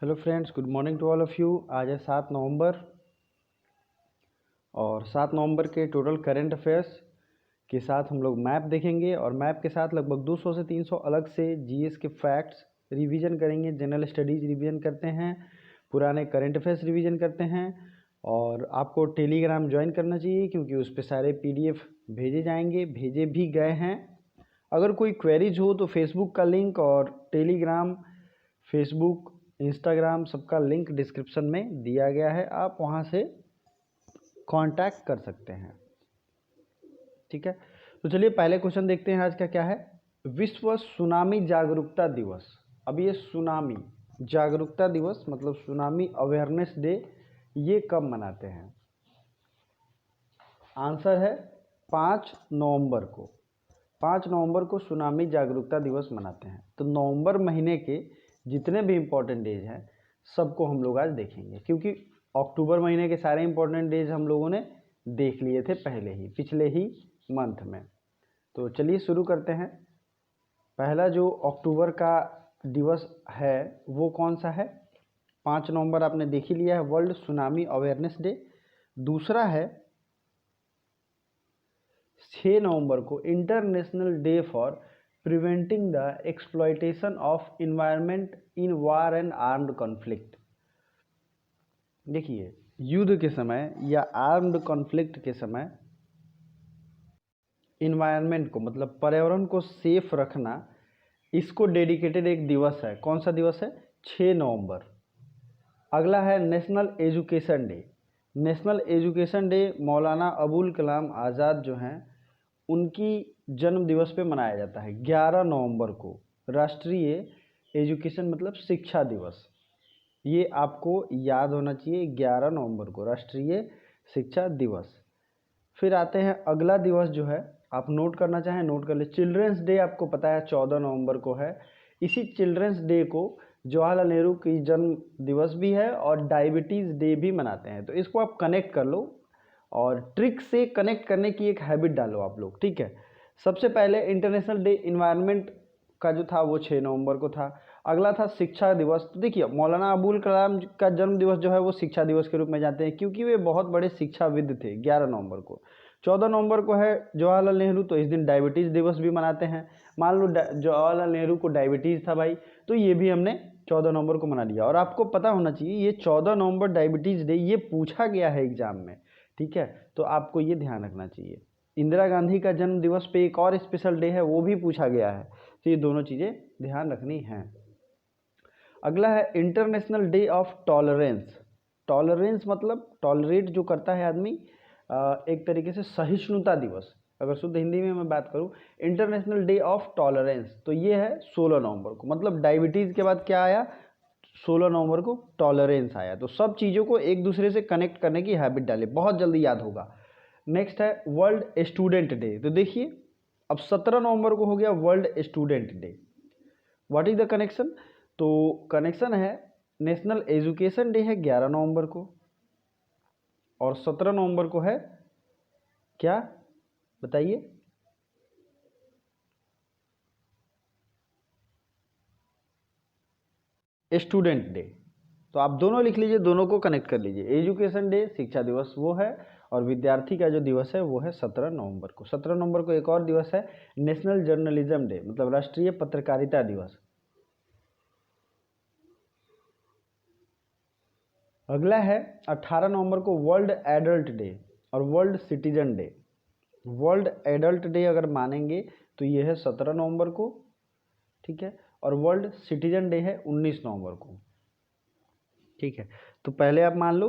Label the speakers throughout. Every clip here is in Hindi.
Speaker 1: Hello friends, good morning to all of you. आज है 7 नवंबर और 7 नवंबर के टोटल करंट अफेयर्स के साथ हम लोग मैप देखेंगे और मैप के साथ लगभग 200 से 300 अलग से जीएस के फैक्ट्स रिवीजन करेंगे। जनरल स्टडीज़ रिवीजन करते हैं, पुराने करंट अफेयर्स रिवीजन करते हैं और आपको टेलीग्राम ज्वाइन करना चाहिए क्योंकि उस पर सारे पीडीएफ भेजे जाएंगे, भेजे भी गए हैं। अगर कोई क्वेरीज हो तो फेसबुक का लिंक और टेलीग्राम, फेसबुक, इंस्टाग्राम सबका लिंक डिस्क्रिप्शन में दिया गया है, आप वहाँ से कांटेक्ट कर सकते हैं। ठीक है, तो चलिए पहले क्वेश्चन देखते हैं आज का क्या है। विश्व सुनामी जागरूकता दिवस। अब ये सुनामी जागरूकता दिवस मतलब सुनामी अवेयरनेस डे, ये कब मनाते हैं? आंसर है 5 नवंबर को। 5 नवंबर को सुनामी जागरूकता दिवस मनाते हैं। तो नवंबर महीने के जितने भी इम्पोर्टेंट डेज हैं सबको हम लोग आज देखेंगे, क्योंकि अक्टूबर महीने के सारे इम्पोर्टेंट डेज हम लोगों ने देख लिए थे पहले ही, पिछले ही मंथ में। तो चलिए शुरू करते हैं। पहला जो अक्टूबर का दिवस है वो कौन सा है? 5 नवंबर आपने देख ही लिया है, वर्ल्ड सुनामी अवेयरनेस डे। दूसरा है 6 नवंबर को international day for preventing the exploitation of environment in war and armed conflict. देखिए, युद्ध के समय या आर्म्ड कॉन्फ्लिक्ट के समय इन्वायरमेंट को मतलब पर्यावरण को सेफ रखना, इसको डेडिकेटेड एक दिवस है। कौन सा दिवस है? 6 नवंबर। अगला है national education day. National education day Maulana Abul Kalam Azad जो हैं उनकी जन्म दिवस पे मनाया जाता है 11 नवंबर को। राष्ट्रीय एजुकेशन मतलब शिक्षा दिवस, ये आपको याद होना चाहिए। 11 नवंबर को राष्ट्रीय शिक्षा दिवस। फिर आते हैं अगला दिवस जो है, आप नोट करना चाहें नोट कर ले। चिल्ड्रंस डे आपको पता है 14 नवंबर को है। इसी चिल्ड्रंस डे को जवाहरलाल नेहरू की जन्म दिवस भी है और डायबिटीज़ डे भी मनाते हैं। तो इसको आप कनेक्ट कर लो और ट्रिक से कनेक्ट करने की एक हैबिट डालो आप लोग। ठीक है, सबसे पहले इंटरनेशनल डे इन्वायरमेंट का जो था वो 6 नवंबर को था। अगला था शिक्षा दिवस। तो देखिए, मौलाना अबुल कलाम का जन्म दिवस जो है वो शिक्षा दिवस के रूप में जाते हैं क्योंकि वे बहुत बड़े शिक्षाविद थे। 11 नवंबर को। 14 नवंबर को है जवाहरलाल नेहरू, तो इस दिन डायबिटीज़ दिवस भी मनाते हैं। मान लो जवाहरलाल नेहरू को डायबिटीज़ था भाई, तो ये भी हमने 14 नवंबर को मना लिया। और आपको पता होना चाहिए ये 14 नवंबर डायबिटीज़ डे ये पूछा गया है एग्जाम में। ठीक है, तो आपको ये ध्यान रखना चाहिए। इंदिरा गांधी का जन्म दिवस पे एक और स्पेशल डे है, वो भी पूछा गया है, तो ये दोनों चीज़ें ध्यान रखनी हैं। अगला है international day of tolerance. Tolerance मतलब टॉलरेट जो करता है आदमी, एक तरीके से सहिष्णुता दिवस। अगर शुद्ध हिंदी में मैं बात करूं, इंटरनेशनल डे ऑफ टॉलरेंस, तो ये है 16 नवंबर को। मतलब डायबिटीज़ के बाद क्या आया? 16 नवंबर को टॉलरेंस आया। तो सब चीज़ों को एक दूसरे से कनेक्ट करने की हैबिट डाले, बहुत जल्दी याद होगा। नेक्स्ट है वर्ल्ड स्टूडेंट डे। तो देखिए, अब 17 नवंबर को हो गया world student day. What is the connection? तो कनेक्शन है नेशनल एजुकेशन डे है 11 नवंबर को और 17 नवंबर को है क्या, बताइए? Student day. तो आप दोनों लिख लीजिए, दोनों को कनेक्ट कर लीजिए। एजुकेशन डे शिक्षा दिवस वो है और विद्यार्थी का जो दिवस है वो है 17 नवंबर को। 17 नवंबर को एक और दिवस है नेशनल जर्नलिज्म डे मतलब राष्ट्रीय पत्रकारिता दिवस। अगला है 18 नवंबर को वर्ल्ड एडल्ट डे और world citizen day. World adult day अगर मानेंगे तो ये है 17 नवंबर को, ठीक है, और वर्ल्ड सिटीजन डे है 19 नवंबर को। ठीक है, तो पहले आप मान लो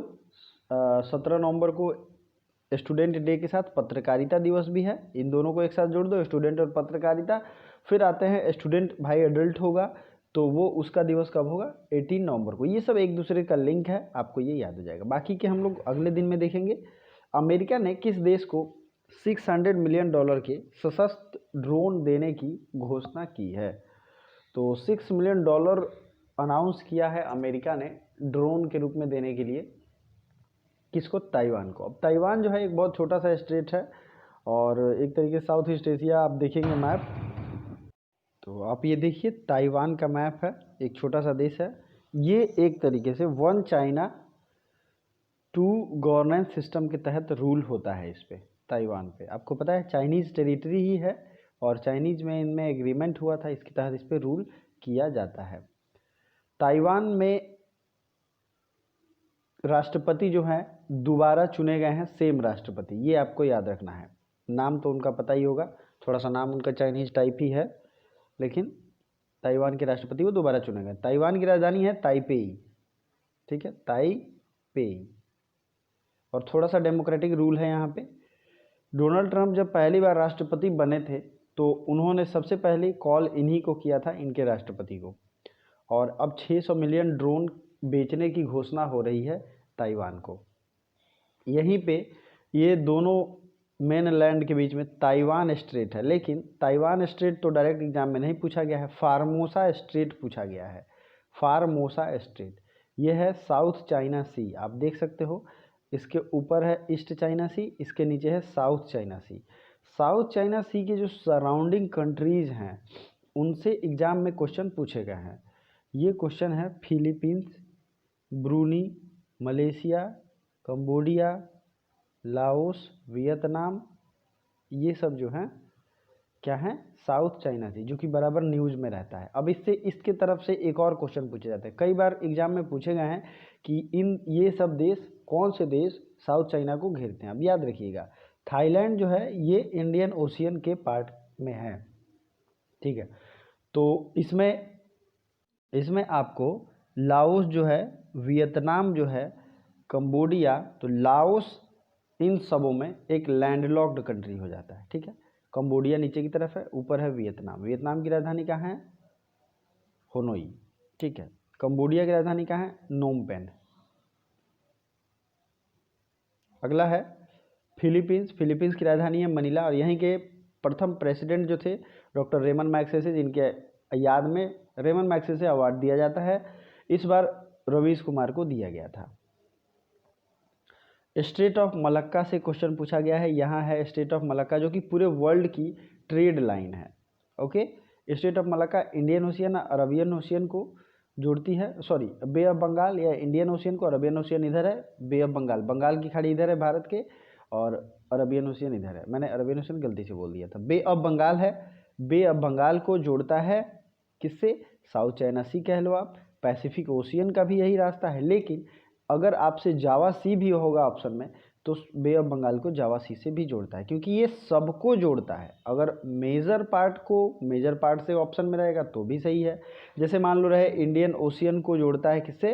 Speaker 1: 17 नवंबर को स्टूडेंट डे के साथ पत्रकारिता दिवस भी है, इन दोनों को एक साथ जोड़ दो, स्टूडेंट और पत्रकारिता। फिर आते हैं स्टूडेंट भाई एडल्ट होगा तो वो उसका दिवस कब होगा? 18 नवंबर को। ये सब एक दूसरे का लिंक है, आपको ये याद हो जाएगा। बाकी के हम लोग अगले दिन में देखेंगे। अमेरिका ने किस देश को $600 मिलियन के सशस्त्र ड्रोन देने की घोषणा की है? तो $6 मिलियन अनाउंस किया है अमेरिका ने ड्रोन के रूप में देने के लिए। किसको? ताइवान को। अब ताइवान जो है एक बहुत छोटा सा स्टेट है और एक तरीके से साउथ ईस्ट एशिया। आप देखेंगे मैप तो आप ये देखिए, ताइवान का मैप है, एक छोटा सा देश है, ये एक तरीके से one China two governance system के तहत रूल होता है इस पे, ताइवान पे। आपको पता है चाइनीज़ टेरिटरी ही है और चाइनीज़ में इनमें एग्रीमेंट हुआ था, इसके तहत इस पे रूल किया जाता है। ताइवान में राष्ट्रपति जो हैं दोबारा चुने गए हैं, सेम राष्ट्रपति, ये आपको याद रखना है। नाम तो उनका पता ही होगा, थोड़ा सा नाम उनका चाइनीज टाइप ही है, लेकिन ताइवान के राष्ट्रपति वो दोबारा चुने गए। ताइवान की राजधानी है ताइपेई, ठीक है, ताइपेई। और थोड़ा सा डेमोक्रेटिक रूल है यहाँ पे। डोनाल्ड ट्रंप जब पहली बार राष्ट्रपति बने थे तो उन्होंने सबसे पहले कॉल इन्हीं को किया था, इनके राष्ट्रपति को। और अब 600 मिलियन ड्रोन बेचने की घोषणा हो रही है ताइवान को। यहीं पे ये दोनों मेन लैंड के बीच में ताइवान स्ट्रेट है, लेकिन ताइवान स्ट्रेट तो डायरेक्ट एग्जाम में नहीं पूछा गया है, फार्मोसा स्ट्रेट पूछा गया है। फार्मोसा स्ट्रेट ये है साउथ चाइना सी, आप देख सकते हो, इसके ऊपर है ईस्ट चाइना सी, इसके नीचे है साउथ चाइना सी। साउथ चाइना सी के जो सराउंडिंग कंट्रीज हैं उनसे एग्जाम में क्वेश्चन पूछे गए हैं। ये क्वेश्चन है Philippines, Bruny, Malaysia, Cambodia, Laos, Vietnam, ये सब जो हैं क्या हैं, साउथ चाइना सी, जो कि बराबर न्यूज़ में रहता है। अब इससे इसके तरफ से एक और क्वेश्चन पूछे जाते हैं, कई बार एग्जाम में पूछे गए हैं कि ये सब देश, कौन से देश साउथ चाइना को घेरते हैं। अब याद रखिएगा, थाईलैंड जो है ये इंडियन ओशियन के पार्ट में है, ठीक है। तो इसमें आपको लाओस जो है, वियतनाम जो है, कंबोडिया, तो लाओस इन सबों में एक लैंडलॉक्ड कंट्री हो जाता है, ठीक है। कंबोडिया नीचे की तरफ है, ऊपर है वियतनाम। वियतनाम की राजधानी कहाँ है, होनोई, ठीक है। कंबोडिया की राजधानी कहाँ है, नोम पेन। अगला है फिलीपींस। फिलीपींस की राजधानी है मनीला और यहीं के प्रथम प्रेसिडेंट जो थे डॉक्टर रेमन मैग्सेसे, जिनके याद में रेमन मैग्सेसे अवार्ड दिया जाता है, इस बार रवीश कुमार को दिया गया था। स्ट्रेट ऑफ मलक्का से क्वेश्चन पूछा गया है, यहाँ है स्ट्रेट ऑफ मलक्का जो कि पूरे वर्ल्ड की ट्रेड लाइन है, okay. Straight of Malacca Indian ocean Arabian ocean को जोड़ती है, सॉरी बे ऑफ बंगाल, या इंडियन ओशियन को, अरबियन ओशियन इधर है, बे ऑफ बंगाल, बंगाल की खाड़ी इधर है भारत के, और अरबियन ओशियन इधर है। मैंने अरबियन ओशियन गलती से बोल दिया था, बे ऑफ बंगाल है। बे ऑफ बंगाल को जोड़ता है किससे, साउथ चाइना सी कह लो आप, पैसिफिक ओशियन का भी यही रास्ता है, लेकिन अगर आपसे जावा सी भी होगा ऑप्शन में तो बे ऑफ बंगाल को जावा सी से भी जोड़ता है, क्योंकि ये सबको जोड़ता है। अगर मेजर पार्ट से ऑप्शन में रहेगा तो भी सही है। जैसे मान लो रहे इंडियन ओशियन को जोड़ता है किससे,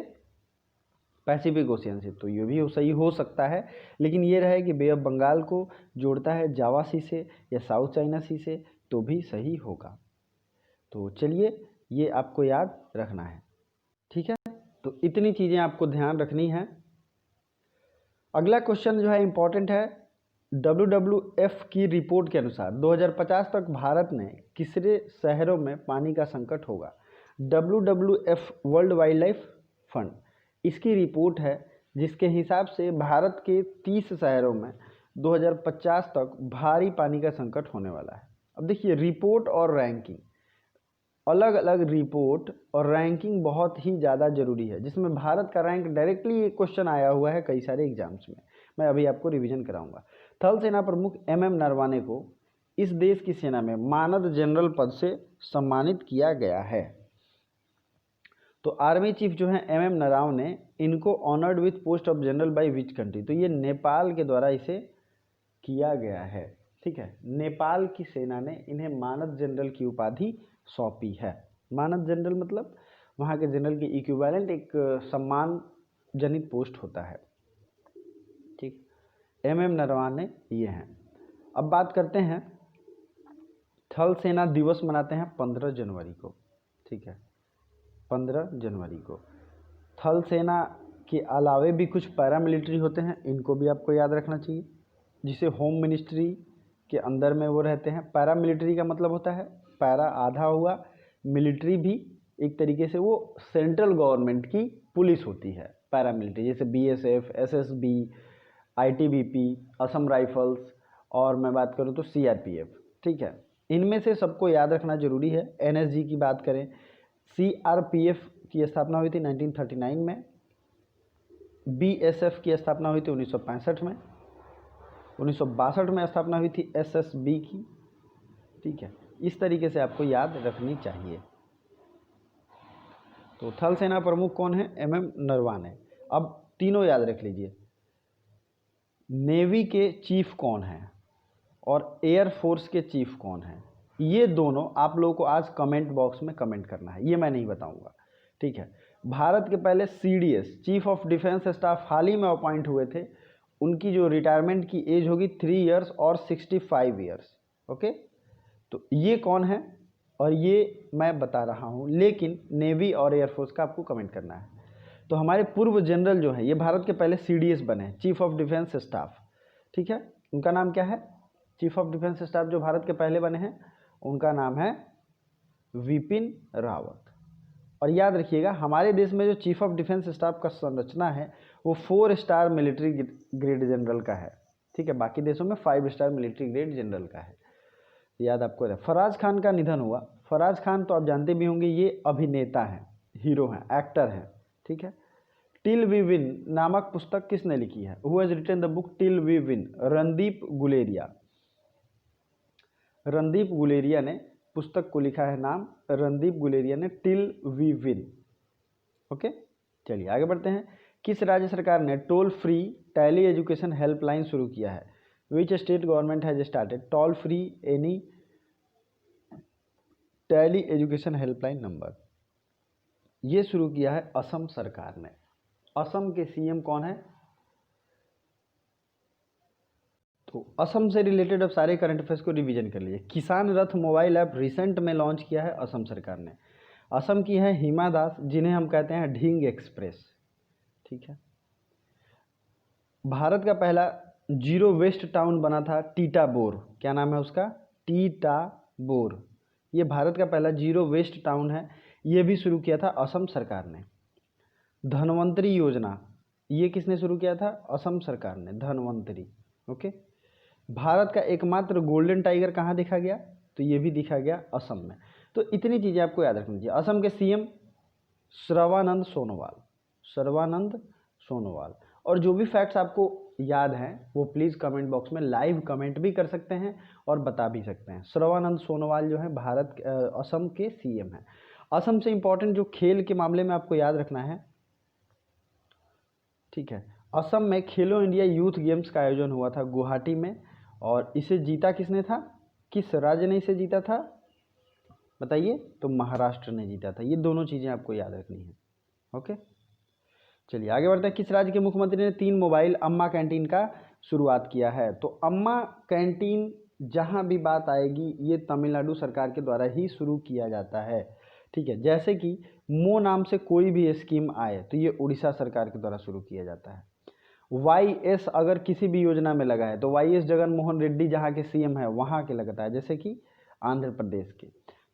Speaker 1: पैसिफिक ओशियन से, तो ये भी सही हो सकता है। लेकिन ये रहे कि बे ऑफ बंगाल को जोड़ता है जावा सी से या साउथ चाइना सी से, तो भी सही होगा। तो चलिए ये आपको याद रखना है, ठीक है। तो इतनी चीज़ें आपको ध्यान रखनी है। अगला क्वेश्चन जो है इम्पॉर्टेंट है, WWF की रिपोर्ट के अनुसार 2050 तक भारत में किसरे शहरों में पानी का संकट होगा। WWF world wild life fund, इसकी रिपोर्ट है जिसके हिसाब से भारत के 30 शहरों में 2050 तक भारी पानी का संकट होने वाला है। अब देखिए रिपोर्ट और रैंकिंग, अलग अलग रिपोर्ट और रैंकिंग बहुत ही ज़्यादा ज़रूरी है, जिसमें भारत का रैंक डायरेक्टली एक क्वेश्चन आया हुआ है कई सारे एग्जाम्स में, मैं अभी आपको रिवीजन कराऊंगा। थल सेना प्रमुख MM नरवाने को इस देश की सेना में मानद जनरल पद से सम्मानित किया गया है। तो आर्मी चीफ जो है MM नरवाने, इनको honoured with post of general by which country, तो ये नेपाल के द्वारा इसे किया गया है, ठीक है। नेपाल की सेना ने इन्हें मानद जनरल की उपाधि सौंपी है। मानद जनरल मतलब वहाँ के जनरल के इक्विवेलेंट एक सम्मान जनित पोस्ट होता है, ठीक। MM नरवाने ये हैं। अब बात करते हैं, थल सेना दिवस मनाते हैं 15 जनवरी को, ठीक है, 15 जनवरी को। थल सेना के अलावे भी कुछ पैरामिलिट्री होते हैं, इनको भी आपको याद रखना चाहिए, जिसे होम मिनिस्ट्री के अंदर में वो रहते हैं। पैरामिलिट्री का मतलब होता है, पैरा आधा हुआ, मिलिट्री भी एक तरीके से वो सेंट्रल गवर्नमेंट की पुलिस होती है पैरामिलिट्री, जैसे BSF, SSB, ITBP, Assam rifles, और मैं बात करूँ तो CRPF, ठीक है। इनमें से सबको याद रखना जरूरी है। NSG की बात करें, CRPF की स्थापना हुई थी 1939 में। बीएसएफ की स्थापना हुई थी 1965 में। 1962 में स्थापना हुई थी एसएसबी की। ठीक है, इस तरीके से आपको याद रखनी चाहिए। तो थल सेना प्रमुख कौन है? एमएम नरवाने। अब तीनों याद रख लीजिए। नेवी के चीफ कौन है और एयरफोर्स के चीफ कौन है, ये दोनों आप लोगों को आज कमेंट बॉक्स में कमेंट करना है, ये मैं नहीं बताऊंगा। ठीक है, भारत के पहले CDS chief of defence staff हाल ही में अपॉइंट हुए थे, उनकी जो रिटायरमेंट की एज होगी 3 इयर्स और 65 इयर्स। ओके, तो ये कौन है और ये मैं बता रहा हूँ, लेकिन नेवी और एयरफोर्स का आपको कमेंट करना है। तो हमारे पूर्व जनरल जो है ये भारत के पहले सीडीएस बने हैं, चीफ ऑफ डिफेंस स्टाफ। ठीक है, उनका नाम क्या है? चीफ ऑफ डिफेंस स्टाफ जो भारत के पहले बने हैं उनका नाम है विपिन रावत। और याद रखिएगा हमारे देश में जो चीफ ऑफ डिफेंस स्टाफ का संरचना है वो 4 स्टार मिलिट्री ग्रेड जनरल का है। ठीक है, बाकी देशों में 5 स्टार मिलिट्री ग्रेड जनरल का है, याद आपको रहे। फराज खान का निधन हुआ। फराज खान तो आप जानते भी होंगे, ये अभिनेता हैं, हीरो हैं, एक्टर हैं। ठीक है, टिल वी विन नामक पुस्तक किसने लिखी है? Who has written the book till we win? Randeep Guleria. Randeep Guleria ने पुस्तक को लिखा है, नाम रणदीप गुलेरिया ने टिल वी विन। ओके, चलिए आगे बढ़ते हैं। किस राज्य सरकार ने toll free tele education helpline शुरू किया है? Which state government has started toll free any tele education helpline number? ये शुरू किया है असम सरकार ने। असम के सीएम कौन है? तो असम से रिलेटेड अब सारे करंट अफेयर्स को रिवीजन कर लीजिए। किसान रथ मोबाइल ऐप रिसेंट में लॉन्च किया है असम सरकार ने। असम की है हिमा दास, जिन्हें हम कहते हैं ढींग एक्सप्रेस। ठीक है, भारत का पहला जीरो वेस्ट टाउन बना था टीटाबोर। क्या नाम है उसका? टीटाबोर। ये भारत का पहला जीरो वेस्ट टाउन है, ये भी शुरू किया था असम सरकार ने। धनवंतरी योजना ये किसने शुरू किया था? असम सरकार ने, धनवंतरी। ओके, भारत का एकमात्र गोल्डन टाइगर कहाँ देखा गया? तो ये भी दिखा गया असम में। तो इतनी चीज़ें आपको याद रखनी चाहिए। असम के सीएम सर्बानंद सोनोवाल, सर्बानंद सोनोवाल। और जो भी फैक्ट्स आपको याद हैं वो प्लीज़ कमेंट बॉक्स में लाइव कमेंट भी कर सकते हैं और बता भी सकते हैं। सर्बानंद सोनोवाल जो है असम के सीएम हैं। असम से इंपॉर्टेंट जो खेल के मामले में आपको याद रखना है, ठीक है, असम में खेलो इंडिया यूथ गेम्स का आयोजन हुआ था गुवाहाटी में, और इसे जीता किसने था? किस राज्य ने इसे जीता था बताइए? तो महाराष्ट्र ने जीता था। ये दोनों चीज़ें आपको याद रखनी है। ओके, चलिए आगे बढ़ते हैं। किस राज्य के मुख्यमंत्री ने 3 मोबाइल अम्मा कैंटीन का शुरुआत किया है? तो अम्मा कैंटीन जहाँ भी बात आएगी ये तमिलनाडु सरकार के द्वारा ही शुरू किया जाता है। ठीक है, जैसे कि मो नाम से कोई भी स्कीम आए तो ये उड़ीसा सरकार के द्वारा शुरू किया जाता है। YS अगर किसी भी योजना में लगा है तो YS जगन मोहन रेड्डी जहाँ के सीएम है वहाँ के लगता है, जैसे कि आंध्र प्रदेश के।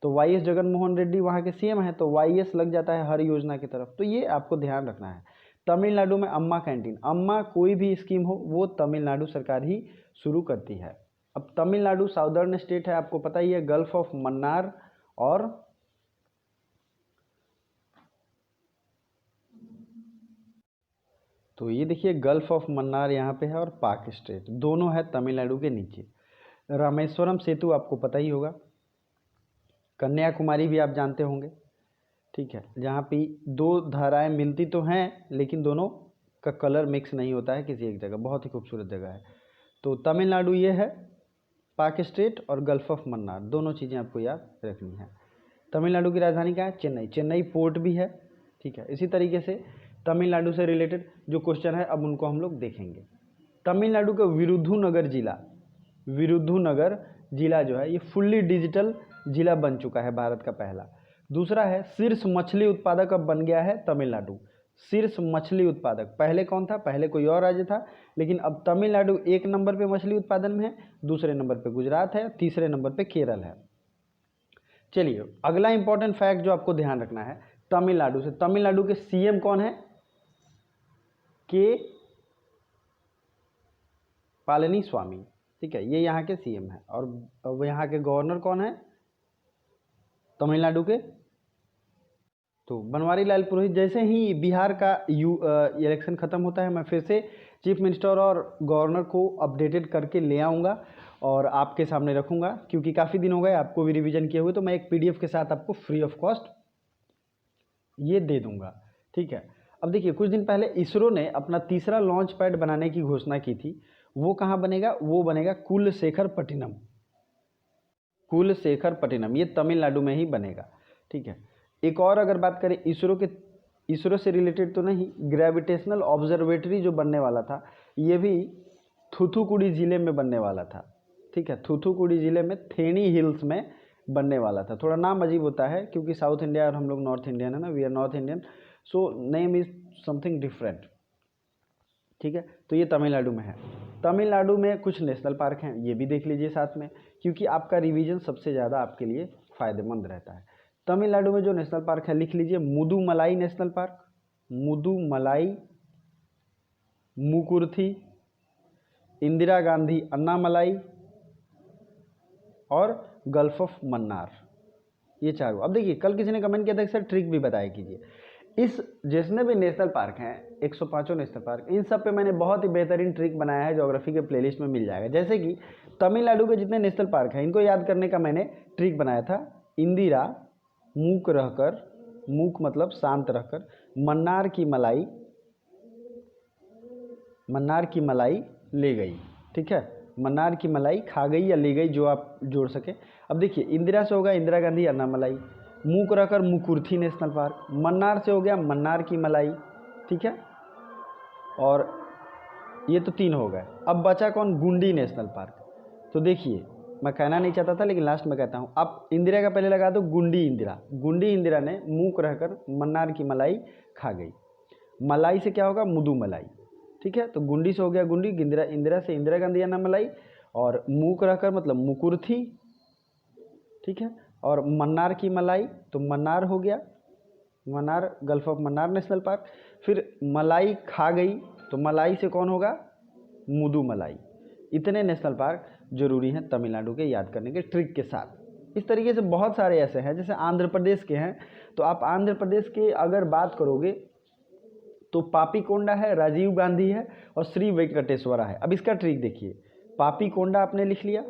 Speaker 1: तो YS जगन मोहन रेड्डी वहाँ के सीएम है तो YS लग जाता है हर योजना की तरफ। तो ये आपको ध्यान रखना है। तमिलनाडु में अम्मा कैंटीन, अम्मा कोई भी स्कीम हो वो तमिलनाडु सरकार ही शुरू करती है। अब तमिलनाडु साउदर्न स्टेट है, आपको पता ही है, गल्फ ऑफ मन्नार और तो ये देखिए गल्फ ऑफ मन्नार यहाँ पे है और पाक स्ट्रेट दोनों है तमिलनाडु के नीचे। रामेश्वरम सेतु आपको पता ही होगा। कन्याकुमारी भी आप जानते होंगे। ठीक है, जहाँ पे 2 धाराएं मिलती तो हैं लेकिन दोनों का कलर मिक्स नहीं होता है किसी एक जगह, बहुत ही खूबसूरत जगह है। तो तमिलनाडु ये है, पाक स्ट्रेट और गल्फ ऑफ मन्नार, दोनों चीज़ें आपको याद रखनी है। तमिलनाडु की राजधानी क्या है? चेन्नई। चेन्नई पोर्ट भी है। ठीक है, इसी तरीके से तमिलनाडु से रिलेटेड जो क्वेश्चन है अब उनको हम लोग देखेंगे। तमिलनाडु का विरुधुनगर जिला, विरुधुनगर जिला जो है ये फुल्ली डिजिटल जिला बन चुका है, भारत का पहला। दूसरा है शीर्ष मछली उत्पादक अब बन गया है तमिलनाडु। शीर्ष मछली उत्पादक, पहले कौन था? पहले कोई और राज्य था, लेकिन अब तमिलनाडु 1 नंबर पे मछली उत्पादन में है, दूसरे नंबर पे गुजरात है, तीसरे नंबर पे केरल है। चलिए अगला इंपॉर्टेंट फैक्ट जो आपको ध्यान रखना है, तमिलनाडु से, तमिलनाडु के सीएम कौन है? के पालनी स्वामी। ठीक है, ये यहाँ के सीएम है। और यहाँ के गवर्नर कौन है तमिलनाडु के? तो बनवारी लाल पुरोहित, जैसे ही बिहार का इलेक्शन ख़त्म होता है मैं फिर से चीफ मिनिस्टर और गवर्नर को अपडेटेड करके ले आऊँगा और आपके सामने रखूँगा, क्योंकि काफ़ी दिन हो गए आपको भी रिवीजन किए हुए, तो मैं एक PDF के साथ आपको फ्री ऑफ कॉस्ट ये दे दूँगा। ठीक है। अब देखिए, कुछ दिन पहले इसरो ने अपना तीसरा लॉन्च पैड बनाने की घोषणा की थी। वो कहाँ बनेगा? वो बनेगा कुलशेखरपट्टिनम। कुलशेखरपट्टिनम ये तमिलनाडु में ही बनेगा। ठीक है। एक और अगर बात करें इसरो से रिलेटेड तो नहीं, ग्रेविटेशनल ऑब्जर्वेटरी जो बनने वाला था ये भी थूथुकुडी ज़िले में बनने वाला था। ठीक है, थूथुकुडी ज़िले में थेनी हिल्स में बनने वाला था। थोड़ा नाम अजीब होता है क्योंकि साउथ इंडिया और हम लोग नॉर्थ इंडियन है ना, we are north Indian, so name is something different. ठीक है, तो ये तमिलनाडु में है। तमिलनाडु में कुछ नेशनल पार्क हैं, ये भी देख लीजिए साथ में, क्योंकि आपका रिवीजन सबसे ज़्यादा आपके लिए फ़ायदेमंद रहता है। तमिलनाडु में जो नेशनल पार्क है लिख लीजिए, मुदुमलाई नेशनल पार्क, मुदुमलाई, मुकुर्थी, इंदिरा गांधी अन्नामलाई और गल्फ ऑफ मन्नार, ये चारों। अब देखिए, कल किसी ने कमेंट किया था कि सर ट्रिक भी बताया कीजिए। इस जितने भी नेशनल पार्क हैं 105 नेशनल पार्क, इन सब पे मैंने बहुत ही बेहतरीन ट्रिक बनाया है, ज्योग्राफी के प्लेलिस्ट में मिल जाएगा। जैसे कि तमिलनाडु के जितने नेशनल पार्क हैं इनको याद करने का मैंने ट्रिक बनाया था। इंदिरा मूक रहकर, मूक मतलब शांत रहकर, मन्नार की मलाई, मन्नार की मलाई ले गई। ठीक है, मन्नार की मलाई खा गई या ले गई, जो आप जोड़ सके। अब देखिए, इंदिरा से होगा इंदिरा गांधी अन्नामलाई, मूक रहकर मुकुर्थी नेशनल पार्क, मन्नार से हो गया मन्नार की मलाई। ठीक है, और ये तो 3 हो गए। अब बचा कौन? गुंडी नेशनल पार्क। तो देखिए, मैं कहना नहीं चाहता था लेकिन लास्ट में कहता हूँ, आप इंदिरा का पहले लगा दो गुंडी इंदिरा। गुंडी इंदिरा ने मूक रहकर मन्नार की मलाई खा गई। मलाई से क्या होगा? मुदु मलाई। ठीक है, तो गुंडी से हो गया गुंडी, इंदिरा से इंदिरा गांधी अन्नामलाई, और मूक रहकर मतलब मुकुर्थी। ठीक है, और मन्नार की मलाई तो मन्नार हो गया, Mannar, gulf of Mannar national park. फिर मलाई खा गई तो मलाई से कौन होगा? मुदु मलाई। इतने नेशनल पार्क जरूरी हैं तमिलनाडु के याद करने के ट्रिक के साथ। इस तरीके से बहुत सारे ऐसे हैं, जैसे आंध्र प्रदेश के हैं, तो आप आंध्र प्रदेश के अगर बात करोगे तो पापीकोंडा है, राजीव गांधी है और श्री वेंकटेश्वरा है। अब इसका ट्रिक देखिए, पापीकोंडा आपने लिख लिया,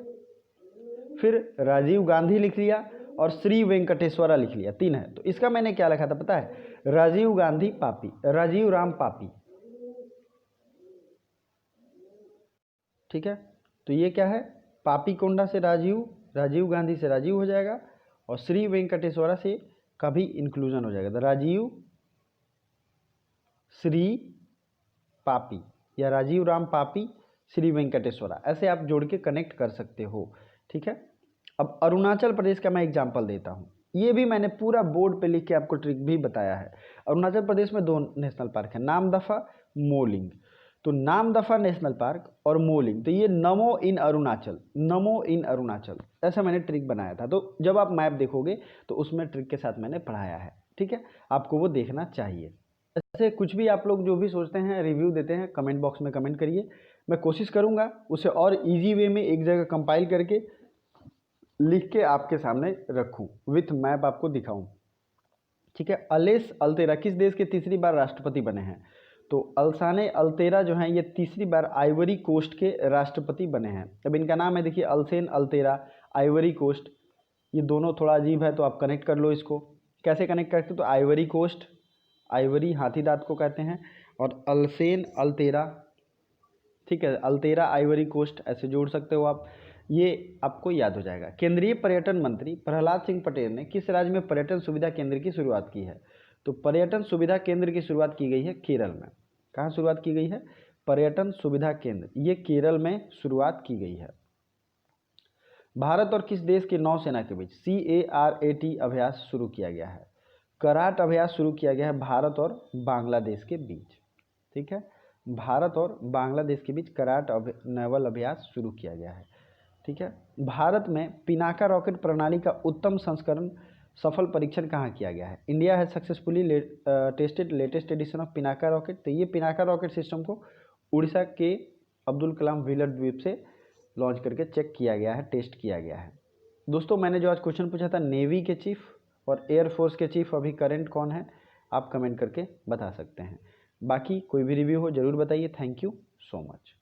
Speaker 1: फिर राजीव गांधी लिख लिया और श्री वेंकटेश्वरा लिख लिया, 3 है। तो इसका मैंने क्या लिखा था पता है? राजीव गांधी पापी, राजीव राम पापी। ठीक है, तो ये क्या है? पापीकोंडा से राजीव, राजीव गांधी से राजीव हो जाएगा और श्री वेंकटेश्वरा से का भी इंक्लूजन हो जाएगा, तो राजीव श्री पापी या राजीव राम पापी श्री वेंकटेश्वरा, ऐसे आप जोड़ के कनेक्ट कर सकते हो। ठीक है, अब अरुणाचल प्रदेश का मैं एग्जांपल देता हूँ। ये भी मैंने पूरा बोर्ड पे लिख के आपको ट्रिक भी बताया है। अरुणाचल प्रदेश में 2 नेशनल पार्क है, नामदफा, मोलिंग। तो नामदफा नेशनल पार्क और मोलिंग, तो ये नमो इन अरुणाचल, नमो इन अरुणाचल, ऐसा मैंने ट्रिक बनाया था। तो जब आप मैप देखोगे तो उसमें ट्रिक के साथ मैंने पढ़ाया है। ठीक है, आपको वो देखना चाहिए। ऐसे कुछ भी आप लोग जो भी सोचते हैं, रिव्यू देते हैं, कमेंट बॉक्स में कमेंट करिए। मैं कोशिश करूँगा उसे और इजी वे में एक जगह कंपाइल करके लिख के आपके सामने रखूं, विथ मैप आपको दिखाऊं। ठीक है, अलेस अल्तेरा किस देश के तीसरी बार राष्ट्रपति बने हैं? तो अल्साने अल्तेरा जो हैं ये तीसरी बार आइवरी कोस्ट के राष्ट्रपति बने हैं। अब इनका नाम है, देखिए, अल्सेन अल्तेरा, आइवरी कोस्ट, ये दोनों थोड़ा अजीब है तो आप कनेक्ट कर लो इसको। कैसे कनेक्ट करते हो? तो आइवरी कोस्ट, आइवरी हाथी दांत को कहते हैं, और अल्सेन अल्तेरा। ठीक है, अल्तेरा आइवरी कोस्ट, ऐसे जोड़ सकते हो आप, ये आपको याद हो जाएगा। केंद्रीय पर्यटन मंत्री प्रहलाद सिंह पटेल ने किस राज्य में पर्यटन सुविधा केंद्र की शुरुआत की है? तो पर्यटन सुविधा केंद्र की शुरुआत की गई है केरल में। कहाँ शुरुआत की गई है? पर्यटन सुविधा केंद्र, ये केरल में शुरुआत की गई है। भारत और किस देश की नौसेना के बीच CARAT अभ्यास शुरू किया गया है? कराट अभ्यास शुरू किया गया है भारत और बांग्लादेश के बीच। ठीक है, भारत और बांग्लादेश के बीच कराट नेवल अभ्यास शुरू किया गया है। ठीक है, भारत में पिनाका रॉकेट प्रणाली का उत्तम संस्करण सफल परीक्षण कहाँ किया गया है? इंडिया है successfully tested latest edition of Pinaka rocket. तो ये पिनाका रॉकेट सिस्टम को उड़ीसा के अब्दुल कलाम व्हीलर द्वीप से लॉन्च करके चेक किया गया है, टेस्ट किया गया है। दोस्तों, मैंने जो आज क्वेश्चन पूछा था नेवी के चीफ और एयरफोर्स के चीफ अभी करंट कौन है, आप कमेंट करके बता सकते हैं। बाकी कोई भी रिव्यू हो ज़रूर बताइए। Thank you so much.